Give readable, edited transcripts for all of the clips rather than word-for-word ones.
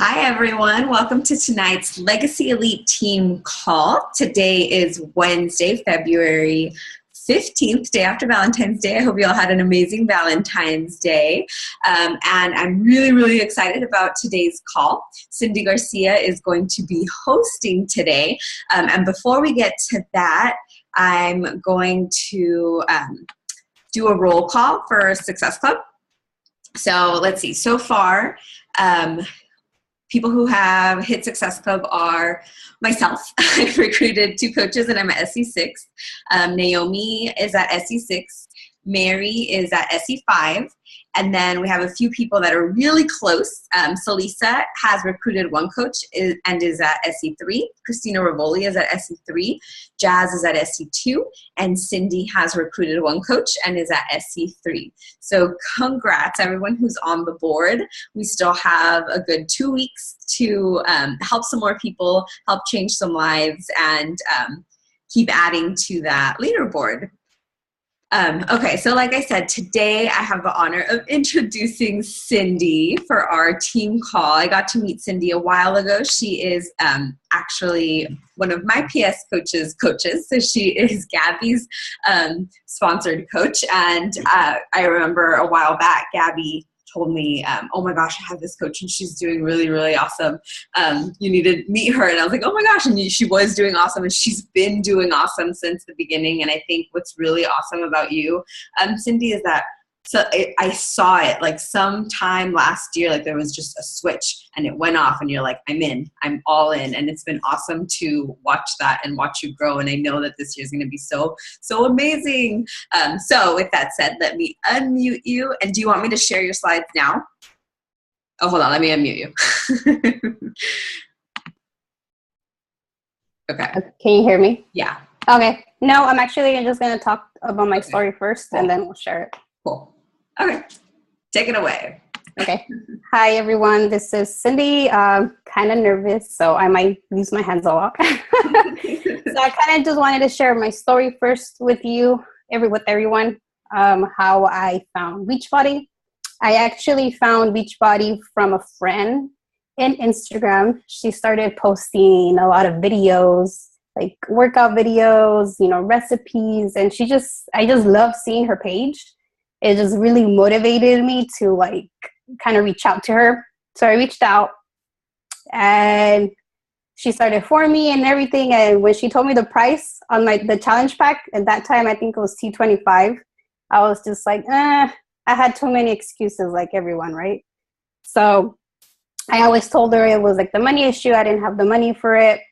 Hi, everyone. Welcome to tonight's Legacy Elite Team call. Today is Wednesday, February 15th, day after Valentine's Day. I hope you all had an amazing Valentine's Day. And I'm really excited about today's call. Cindy Garcia is going to be hosting today. And before we get to that, I'm going to do a roll call for Success Club. So let's see. So far, people who have hit Success Club are myself. I've recruited 2 coaches and I'm at SE6. Naomi is at SE6. Mary is at SE5. And then we have a few people that are really close. So Lisa has recruited 1 coach and is at SE3. Christina Rivoli is at SE3. Jazz is at SE2. And Cindy has recruited 1 coach and is at SE3. So congrats, everyone who's on the board. We still have a good 2 weeks to help some more people, help change some lives, and keep adding to that leaderboard. Okay, so like I said, today I have the honor of introducing Cindy for our team call. I got to meet Cindy a while ago. She is actually one of my PS coaches. So she is Gabby's sponsored coach. And I remember a while back, Gabby told me, oh my gosh, I have this coach and she's doing really awesome. You need to meet her. And I was like, oh my gosh. And she was doing awesome. And she's been doing awesome since the beginning. And I think what's really awesome about you, Cindy, is that I saw it like sometime last year, like there was just a switch and it went off and you're like, I'm all in. And it's been awesome to watch that and watch you grow. And I know that this year is going to be so amazing. So with that said, let me unmute you. And do you want me to share your slides now? Oh, hold on. Let me unmute you. Okay. Can you hear me? Yeah. Okay. No, I'm actually just going to talk about my story first and then we'll share it. Cool. Okay. Take it away. Okay. Hi, everyone. This is Cindy. Kind of nervous, so I might use my hands a lot. So I kind of just wanted to share my story first with you, with everyone, how I found Beachbody. I actually found Beachbody from a friend in Instagram. She started posting a lot of videos, like workout videos, recipes, and I just love seeing her page. It just really motivated me to like kind of reach out to her. So I reached out and she started for me and everything. And when she told me the price on the challenge pack, at that time, I think it was T25, I was just like, I had too many excuses like everyone, right? So I always told her it was like the money issue. I didn't have the money for it.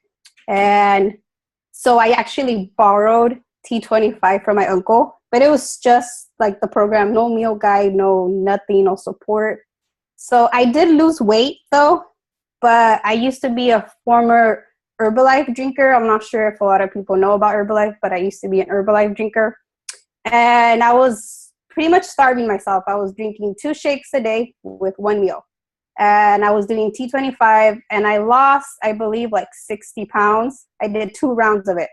And so I actually borrowed T25 from my uncle. But it was just like the program, no meal guide, no nothing, no support. So I did lose weight though, but I used to be a former Herbalife drinker. I'm not sure if a lot of people know about Herbalife, but I used to be an Herbalife drinker. And I was pretty much starving myself. I was drinking 2 shakes a day with 1 meal. And I was doing T25 and I lost, I believe, like 60 pounds. I did 2 rounds of it.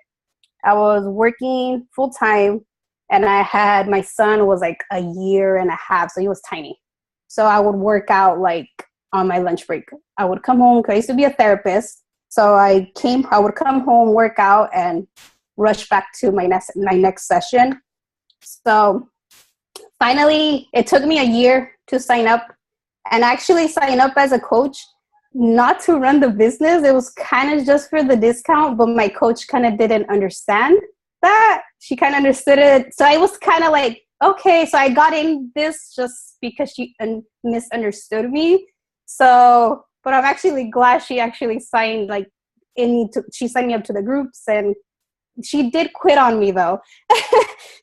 I was working full time. And my son was like a year and a half, so he was tiny. So I would work out like on my lunch break. I would come home, because I used to be a therapist. So I would come home, work out, and rush back to my next session. So finally, it took me a year to sign up and actually sign up as a coach, not to run the business. It was kind of just for the discount, but my coach kind of didn't understand that. She kind of understood it. So I was kind of like, okay, so I got in this just because she misunderstood me. So, but I'm actually glad she actually signed she signed me up to the groups, and she did quit on me though.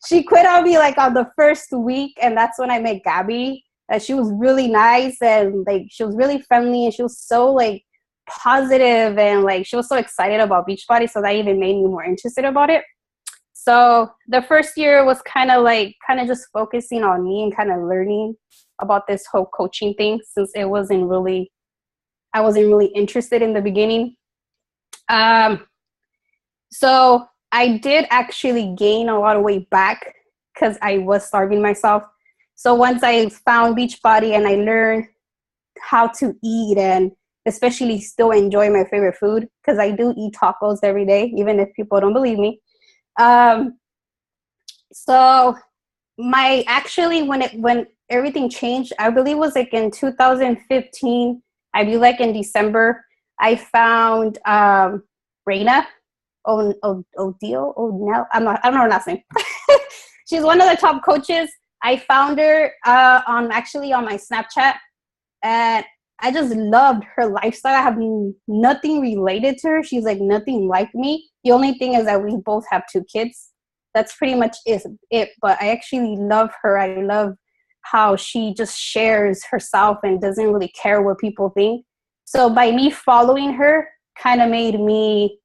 She quit on me like on the first week, and that's when I met Gabby. She was really nice and like she was really friendly, and she was so like positive, and like she was so excited about Beachbody, so that even made me more interested about it. So the first year was kind of just focusing on me and kind of learning about this whole coaching thing, since I wasn't really interested in the beginning. So I did actually gain a lot of weight back because I was starving myself. So once I found Beachbody and I learned how to eat and especially still enjoy my favorite food, because I do eat tacos every day, even if people don't believe me. So when everything changed, I believe it was like in 2015, I believe like in December, I found Reina Odile. I don't know her last name. She's one of the top coaches. I found her on my Snapchat, and I just loved her lifestyle. I have nothing related to her. She's like nothing like me. The only thing is that we both have 2 kids. That's pretty much it. But I actually love her. I love how she just shares herself and doesn't really care what people think. So by me following her kind of made me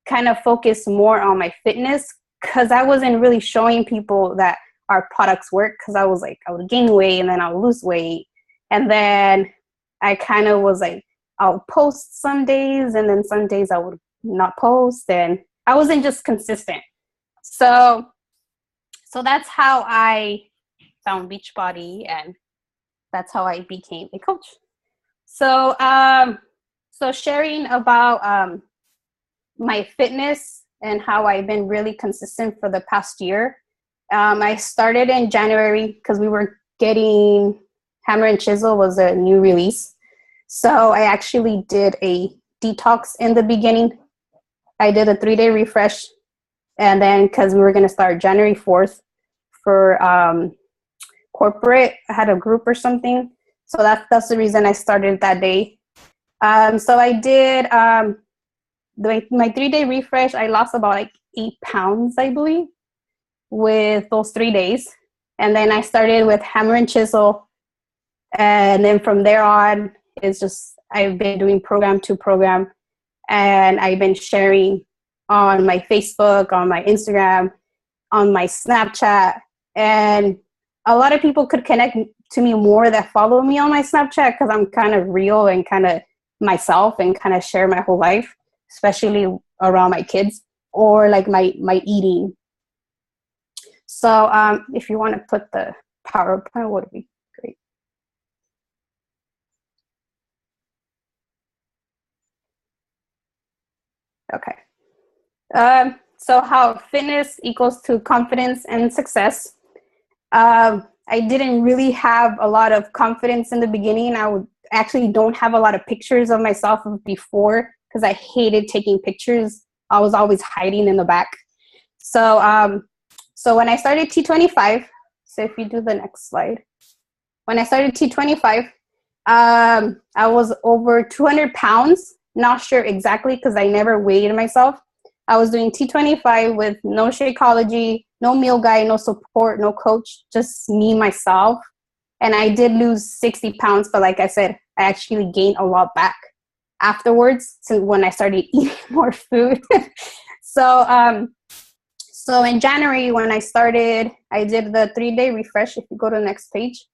kind of focus more on my fitness, because I wasn't really showing people that our products work, because I was like, I would gain weight and then I would lose weight. And then I kind of was like, I'll post some days and then some days I would not post, and I wasn't just consistent. So that's how I found Beachbody, and that's how I became a coach. So sharing about my fitness and how I've been really consistent for the past year. I started in January because we were getting Hammer and Chisel was a new release. So I actually did a detox in the beginning. I did a 3-day refresh. And then because we were going to start January 4th for corporate, I had a group or something. So that's the reason I started that day. So I did my 3-day refresh. I lost about like 8 pounds, I believe, with those 3 days. And then I started with Hammer and Chisel. And then from there on, it's just, I've been doing program to program, and I've been sharing on my Facebook, on my Instagram, on my Snapchat. And a lot of people could connect to me more that follow me on my Snapchat, because I'm kind of real and kind of myself and kind of share my whole life, especially around my kids or like my eating. So if you want to put the PowerPoint, would be great. Okay. So how fitness equals to confidence and success. I didn't really have a lot of confidence in the beginning. I actually don't have a lot of pictures of myself before, because I hated taking pictures. I was always hiding in the back. So when I started T25, so if you do the next slide. When I started T25, I was over 200 pounds. Not sure exactly, because I never weighed myself. I was doing T25 with no Shakeology, no meal guide, no support, no coach, just me, myself. And I did lose 60 pounds, but like I said, I actually gained a lot back afterwards, since when I started eating more food. So in January, when I started, I did the 3-day refresh. If you go to the next page,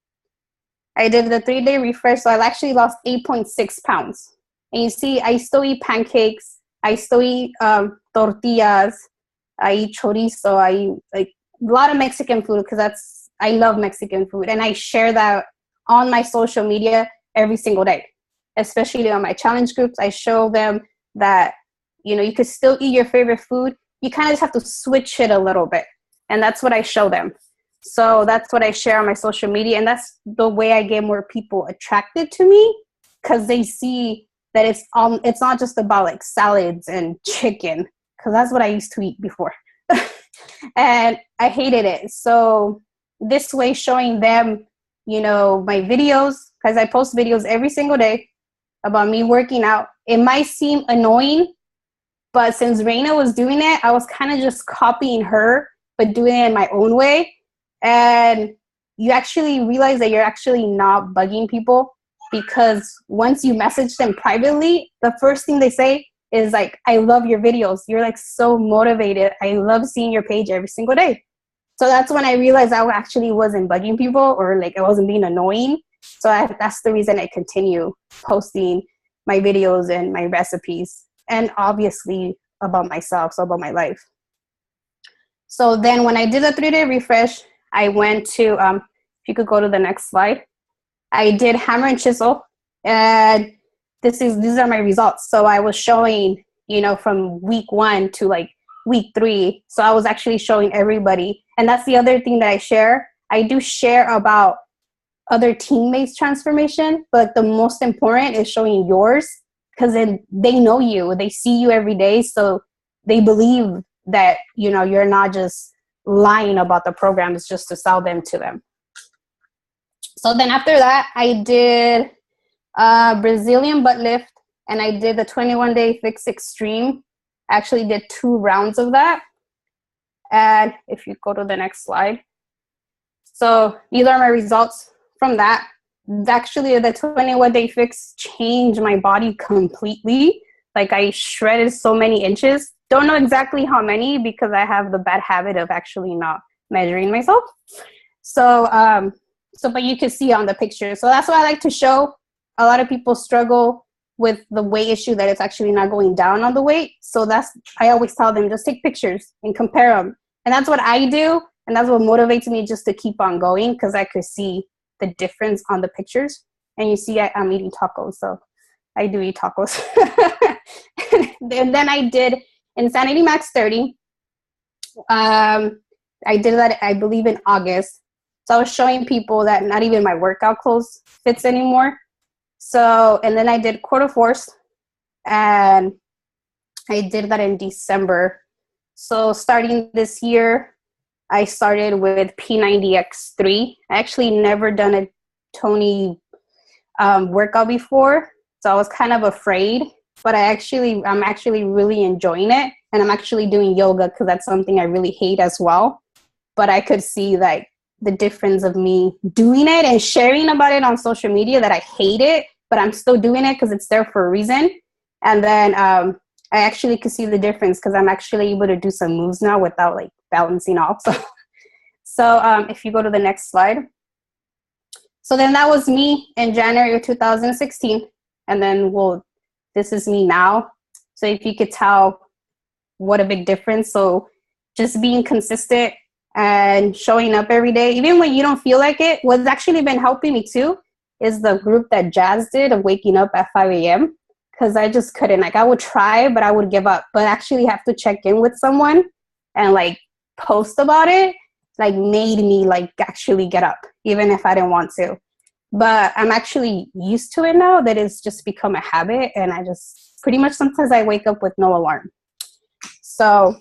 I did the 3-day refresh. So I actually lost 8.6 pounds. And you see, I still eat pancakes. I still eat tortillas. I eat chorizo. I eat like a lot of Mexican food, because I love Mexican food. And I share that on my social media every single day, especially on my challenge groups. I show them that, you could still eat your favorite food. You kind of just have to switch it a little bit. And that's what I show them. So that's what I share on my social media. And that's the way I get more people attracted to me, because they see that it's not just about like salads and chicken, because that's what I used to eat before. And I hated it. So this way, showing them, my videos, because I post videos every single day about me working out. It might seem annoying, but since Reina was doing it, I was kind of just copying her, but doing it in my own way. And you actually realize that you're actually not bugging people, because once you message them privately, the first thing they say is like, I love your videos. You're like so motivated. I love seeing your page every single day. So that's when I realized I actually wasn't bugging people, or like I wasn't being annoying. So that's the reason I continue posting my videos and my recipes, and obviously about myself, so about my life. So then when I did a 3-day refresh, I went to, if you could go to the next slide, I did Hammer and Chisel. And these are my results. So I was showing, from week 1 to like week 3. So I was actually showing everybody. And that's the other thing that I share. I do share about other teammates' transformation, but the most important is showing yours, because then they know you, they see you every day. So they believe that, you're not just lying about the programs just to sell them to them. So then after that, I did Brazilian butt lift, and I did the 21-day fix extreme. I actually did 2 rounds of that. And if you go to the next slide. So these are my results from that. Actually, the 21-day fix changed my body completely. Like, I shredded so many inches. Don't know exactly how many, because I have the bad habit of actually not measuring myself. So, but you can see on the picture. So that's why I like to show. A lot of people struggle with the weight issue, that it's actually not going down on the weight. So I always tell them, just take pictures and compare them. And that's what I do. And that's what motivates me just to keep on going, because I could see the difference on the pictures. And you see I'm eating tacos, so I do eat tacos. And then I did Insanity Max 30. I did that, I believe, in August. So I was showing people that not even my workout clothes fits anymore. So, and then I did quarter force, and I did that in December. So starting this year, I started with P90X3. I actually never done a Tony workout before, so I was kind of afraid, but I'm actually really enjoying it. And I'm actually doing yoga, because that's something I really hate as well. But I could see like the difference of me doing it and sharing about it on social media, that I hate it, but I'm still doing it because it's there for a reason. And then I actually could see the difference, because I'm actually able to do some moves now without like balancing off. So if you go to the next slide. So then that was me in January of 2016. And then, this is me now. So if you could tell what a big difference. So just being consistent and showing up every day, even when you don't feel like it. What's actually been helping me too is the group that Jazz did of waking up at 5 a.m. Because I just couldn't. Like, I would try, but I would give up. But actually have to check in with someone and like post about it, like made me like actually get up, even if I didn't want to. But I'm actually used to it now, that it's just become a habit. And I just pretty much, sometimes I wake up with no alarm. So,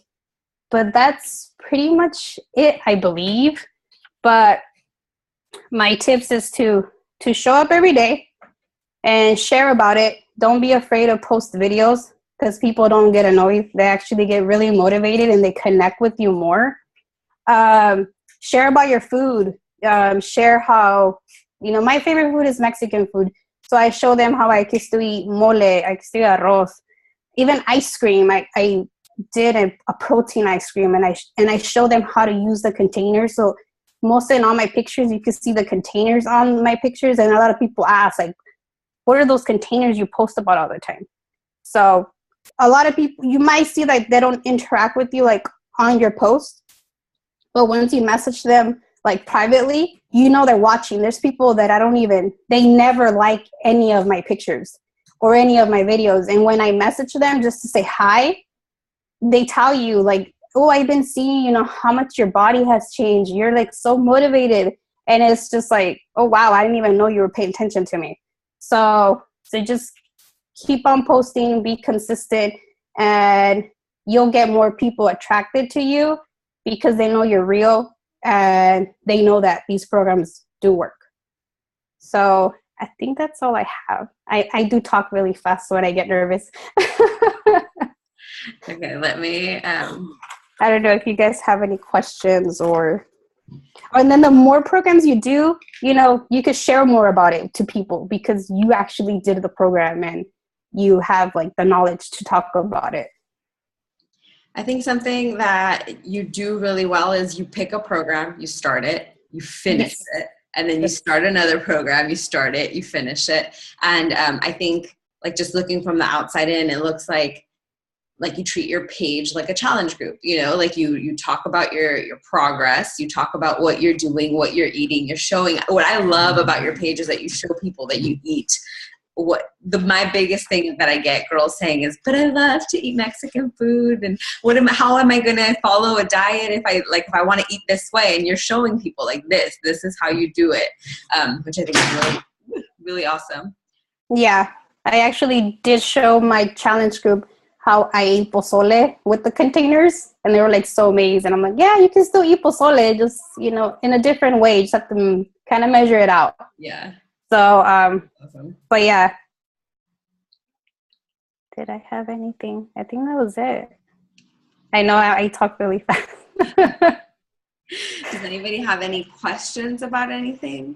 but that's pretty much it, I believe. But my tips is to show up every day and share about it. Don't be afraid to post videos, because people don't get annoyed. They actually get really motivated and they connect with you more. Share about your food. Share how, my favorite food is Mexican food. So I show them how I used to eat mole, I used to eat arroz, even ice cream. I did a protein ice cream, and I show them how to use the containers. So mostly in all my pictures, you can see the containers on my pictures. And a lot of people ask, like, what are those containers you post about all the time? So a lot of people, you might see that they don't interact with you like on your post, but once you message them like privately, they're watching. There's people that they never like any of my pictures or any of my videos. And when I message them just to say hi, they tell you like, oh, I've been seeing, how much your body has changed. You're like so motivated. And it's just like, oh, wow, I didn't even know you were paying attention to me. So just keep on posting, be consistent, and you'll get more people attracted to you, because they know you're real and they know that these programs do work. So I think that's all I have. I do talk really fast when I get nervous. Okay, let me. I don't know if you guys have any questions and then the more programs you do, you could share more about it to people, because you actually did the program and you have like the knowledge to talk about it. I think something that you do really well is you pick a program, you start it, you finish it, and then you start another program, you start it, you finish it. And I think, like, just looking from the outside in, it looks like you treat your page like a challenge group, like you talk about your progress, you talk about what you're doing, what you're eating, you're showing. What I love about your page is that you show people that you eat my biggest thing that I get girls saying is, but I love to eat Mexican food, and how am I going to follow a diet if I want to eat this way? And you're showing people like this is how you do it, which I think is really, really awesome. Yeah, I actually did show my challenge group how I ate pozole with the containers, and they were like so amazed. And I'm like, yeah, you can still eat pozole, just, you know, in a different way. You just have to kind of measure it out. Yeah. So, Awesome. but yeah. Did I have anything? I think that was it. I know I talk really fast. Does anybody have any questions about anything?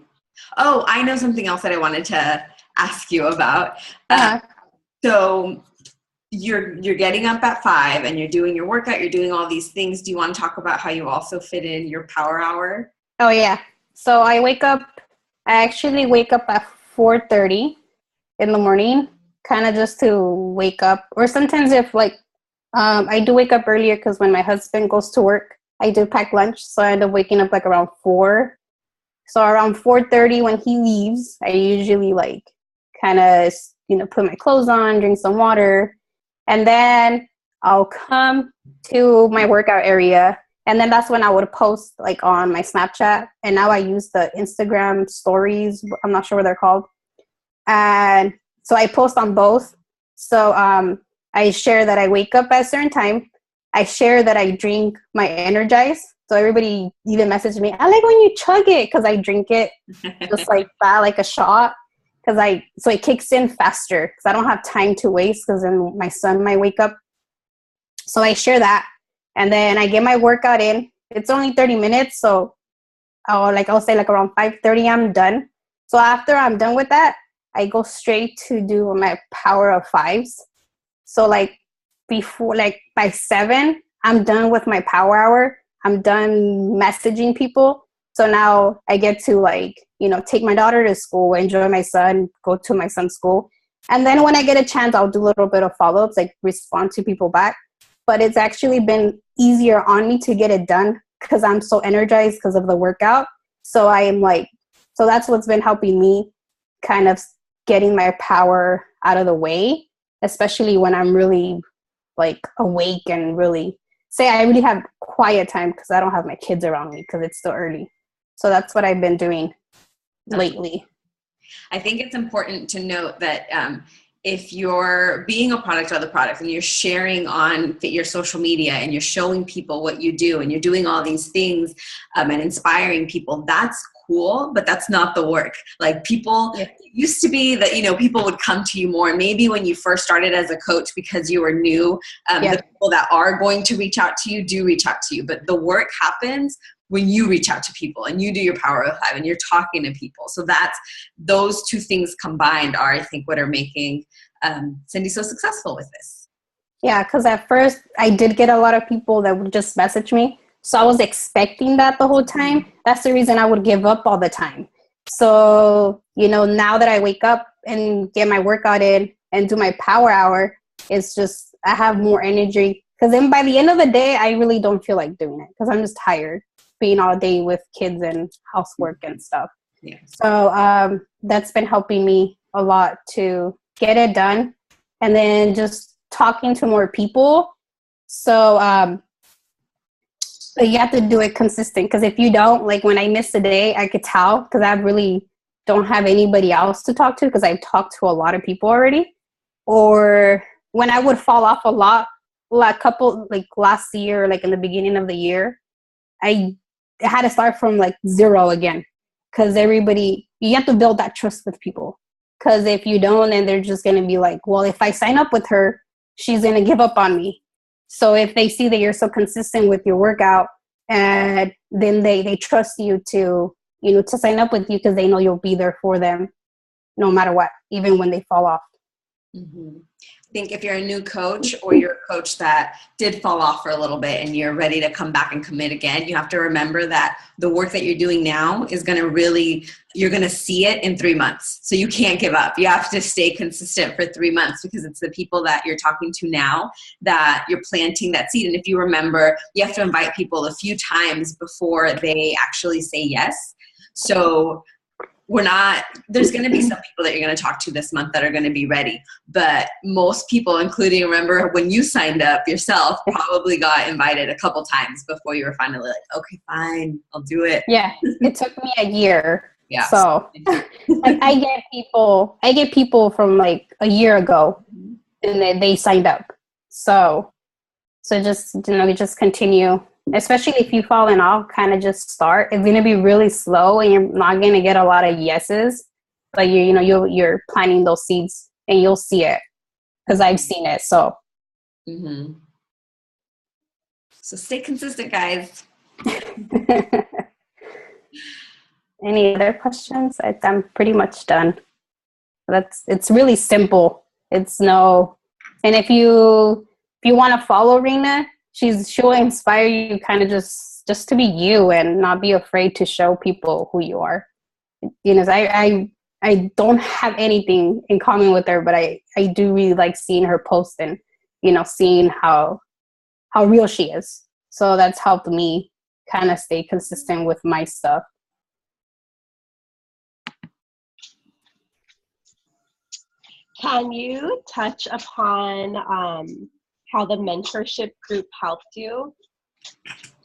Oh, I know something else that I wanted to ask you about. So you're getting up at 5 and you're doing your workout, you're doing all these things. Do you want to talk about how you also fit in your power hour? Oh yeah. So I actually wake up at 4:30 in the morning, kind of just to wake up. Or sometimes if I do wake up earlier because when my husband goes to work, I do pack lunch. So I end up waking up like around 4. So around 4:30 when he leaves, I usually kind of, put my clothes on, drink some water, and then I'll come to my workout area. And then that's when I would post on my Snapchat. And now I use the Instagram stories. I'm not sure what they're called. And so I post on both. So I share that I wake up at a certain time. I share that I drink my Energize. So everybody even messaged me, I like when you chug it, because I drink it just like that, like a shot. So it kicks in faster because I don't have time to waste, because then my son might wake up. So I share that. And then I get my workout in. It's only 30 minutes. So I'll say around 5:30, I'm done. So after I'm done with that, I go straight to do my power of 5s. So before, by 7, I'm done with my power hour. I'm done messaging people. So now I get to take my daughter to school, enjoy my son, go to my son's school. And then when I get a chance, I'll do a little bit of follow-ups, respond to people back. But it's actually been easier on me to get it done because I'm so energized because of the workout. So so that's what's been helping me kind of getting my power out of the way, especially when I'm really awake and really I really have quiet time because I don't have my kids around me because it's still early. So that's what I've been doing lately. I think it's important to note that if you're being a product of the product and you're sharing on your social media and you're showing people what you do and you're doing all these things and inspiring people, that's cool, but that's not the work. People, it used to be that, people would come to you more, maybe when you first started as a coach because you were new. The people that are going to reach out to you do reach out to you, but the work happens when you reach out to people and you do your power of 5 and you're talking to people. So those two things combined are, I think, what are making Cindy so successful with this. Yeah, because at first I did get a lot of people that would just message me. So I was expecting that the whole time. That's the reason I would give up all the time. So, now that I wake up and get my workout in and do my power hour, it's just, I have more energy. Because then by the end of the day, I really don't feel like doing it because I'm just tired being all day with kids and housework and stuff. Yeah. So that's been helping me a lot to get it done. And then just talking to more people. So you have to do it consistent, because if you don't, when I miss a day, I could tell because I really don't have anybody else to talk to because I've talked to a lot of people already. Or when I would fall off a lot, last year, in the beginning of the year, I had to start from 0 again, because you have to build that trust with people. Because if you don't, then they're just going to be well, if I sign up with her, she's going to give up on me. So if they see that you're so consistent with your workout, and then they trust you to sign up with you because they know you'll be there for them no matter what, even when they fall off. Mm-hmm. I think if you're a new coach or you're a coach that did fall off for a little bit and you're ready to come back and commit again, you have to remember that the work that you're doing now is you're going to see it in 3 months. So you can't give up. You have to stay consistent for 3 months, because it's the people that you're talking to now that you're planting that seed. And if you remember, you have to invite people a few times before they actually say yes. So there's going to be some people that you're going to talk to this month that are going to be ready. But most people, including, remember when you signed up yourself, probably got invited a couple times before you were finally like, okay, fine, I'll do it. Yeah. It took me a year. Yeah. So like I get people from like a year ago and they signed up. So just, you just continue, especially if you've fallen off, kind of just start. It's going to be really slow and you're not going to get a lot of yeses, but you're planting those seeds and you'll see it because I've seen it. So, So stay consistent, guys. Any other questions? I'm pretty much done. It's really simple. And if you want to follow Rena, she'll inspire you kind of just to be you and not be afraid to show people who you are. I don't have anything in common with her, but I do really like seeing her post and, seeing how real she is. So that's helped me kind of stay consistent with my stuff. Can you touch upon how the mentorship group helped you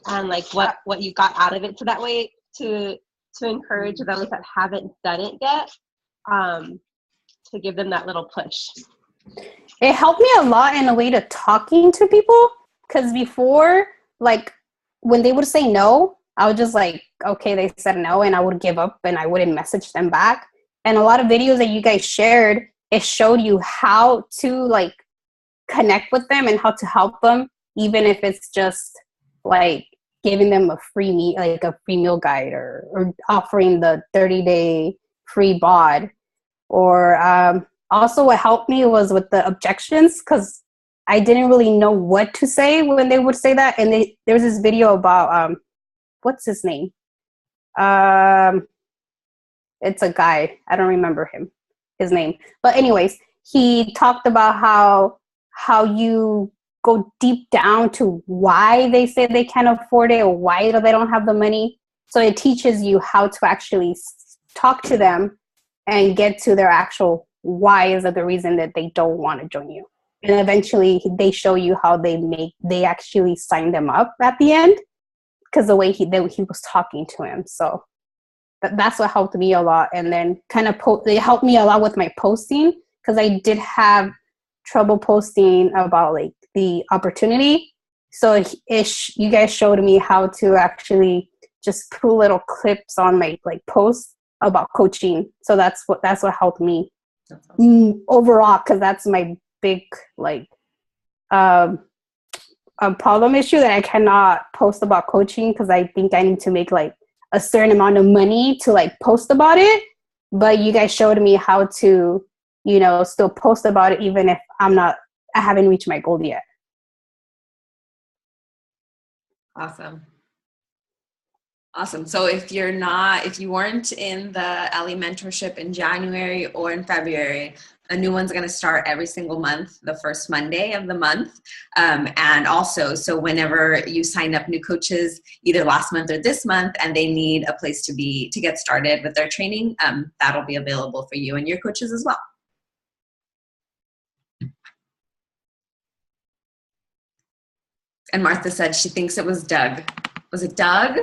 and like what you got out of it, so that way to encourage those that haven't done it yet, to give them that little push? It helped me a lot in a way to talking to people, because before, like when they would say no, I would just like, okay, they said no, and I would give up and I wouldn't message them back. And a lot of videos that you guys shared, it showed you how to like connect with them and how to help them, even if it's just like giving them a free meal guide or offering the 30-day free bod. Or also what helped me was with the objections, because I didn't really know what to say when they would say that. And there was this video about what's his name? It's a guy. I don't remember his name. But anyways, he talked about how you go deep down to why they say they can't afford it or why they don't have the money. So it teaches you how to actually talk to them and get to their actual whys of the reason that they don't want to join you. And eventually they show you how they actually sign them up at the end, because the way he was talking to him. So that's what helped me a lot. And then kind of it helped me a lot with my posting, because I did have trouble posting about like the opportunity. So you guys showed me how to actually just put little clips on my like posts about coaching. So that's what helped me overall, because that's my big like a problem issue, that I cannot post about coaching because I think I need to make like a certain amount of money to like post about it. But you guys showed me how to, still post about it even if I haven't reached my goal yet. Awesome. So if you weren't in the Ellie mentorship in January or in February, a new one's going to start every single month, the first Monday of the month. And also, so whenever you sign up new coaches, either last month or this month, and they need a place to get started with their training, that'll be available for you and your coaches as well. And Martha said she thinks it was Doug. Was it Doug?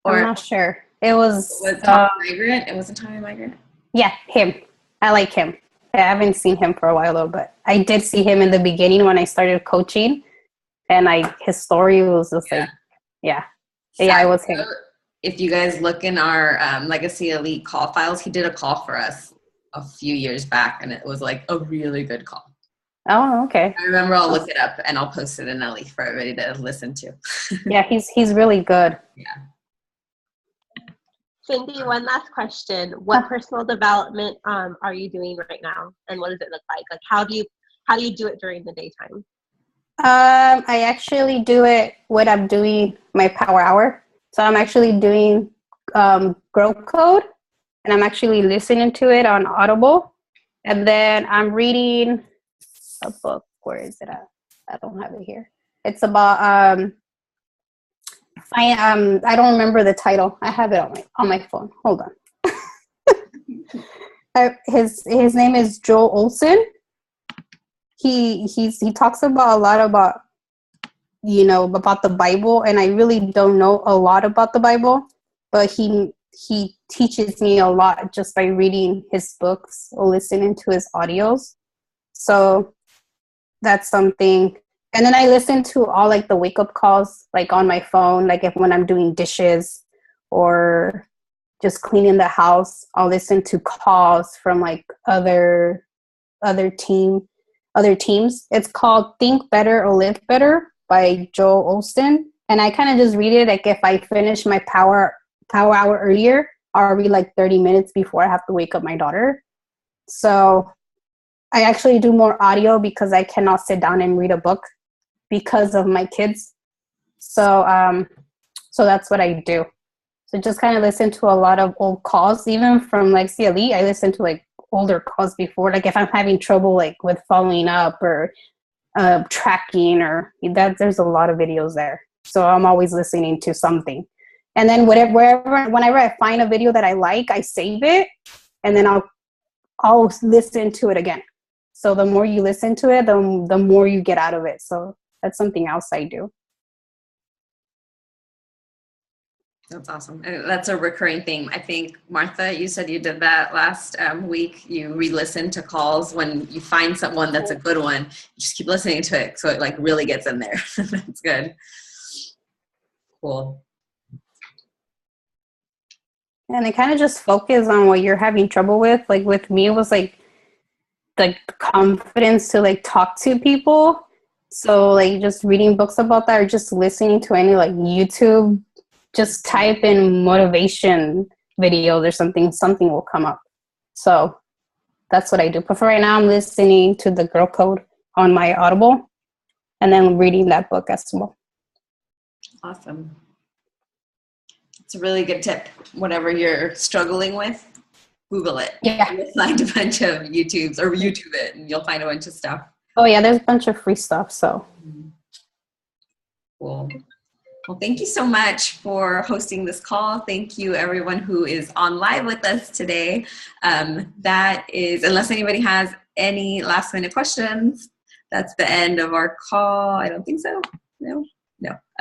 I'm not sure. It was Tommy Migrant. It wasn't Tommy Migrant. Yeah, him. I like him. I haven't seen him for a while though, but I did see him in the beginning when I started coaching, and his story was just it was him. If you guys look in our Legacy Elite call files, he did a call for us a few years back, and it was like a really good call. Oh, okay. I remember. I'll look it up and I'll post it in Ellie for everybody to listen to. Yeah, he's really good. Yeah. Cindy, one last question. What personal development are you doing right now, and what does it look like? Like, how do you do it during the daytime? I actually do it when I'm doing my power hour. So I'm actually doing Grow Code, and I'm actually listening to it on Audible. And then I'm reading a book. Where is it at? I don't have it here. It's about I don't remember the title. I have it on my phone. Hold on. His name is Joel Olson. He talks about a lot about about the Bible, and I really don't know a lot about the Bible, but he teaches me a lot just by reading his books or listening to his audios. So that's something. And then I listen to all like the wake up calls, like on my phone, like when I'm doing dishes or just cleaning the house, I'll listen to calls from like other teams. It's called Think Better or Live Better by Joel Osteen. And I kind of just read it like if I finish my power hour earlier, I'll read like 30 minutes before I have to wake up my daughter. So I actually do more audio because I cannot sit down and read a book because of my kids. So that's what I do. So just kind of listen to a lot of old calls, even from Garcia. I listen to like older calls before, like if I'm having trouble like with following up or tracking or that, there's a lot of videos there. So I'm always listening to something. And then whenever I find a video that I like, I save it and then I'll listen to it again. So the more you listen to it, the more you get out of it. So that's something else I do. That's awesome. And that's a recurring theme. I think, Martha, you said you did that last week. You re-listen to calls when you find someone that's a good one. You just keep listening to it so it like really gets in there. That's good. Cool. And I kind of just focus on what you're having trouble with. Like with me, it was like the confidence to like talk to people. So like just reading books about that or just listening to any like YouTube, just type in motivation videos or something will come up. So that's what I do. But for right now, I'm listening to The Girl Code on my Audible and then reading that book as well. Awesome. It's a really good tip. Whatever you're struggling with, Google it. Yeah. You'll find a bunch of YouTubes or YouTube it and you'll find a bunch of stuff. Oh yeah, there's a bunch of free stuff. So cool. Well, thank you so much for hosting this call. Thank you, everyone who is on live with us today. That is, unless anybody has any last minute questions, that's the end of our call. I don't think so. No.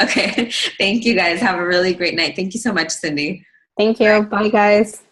Okay. Thank you, guys. Have a really great night. Thank you so much, Cindy. Thank you. Bye, guys.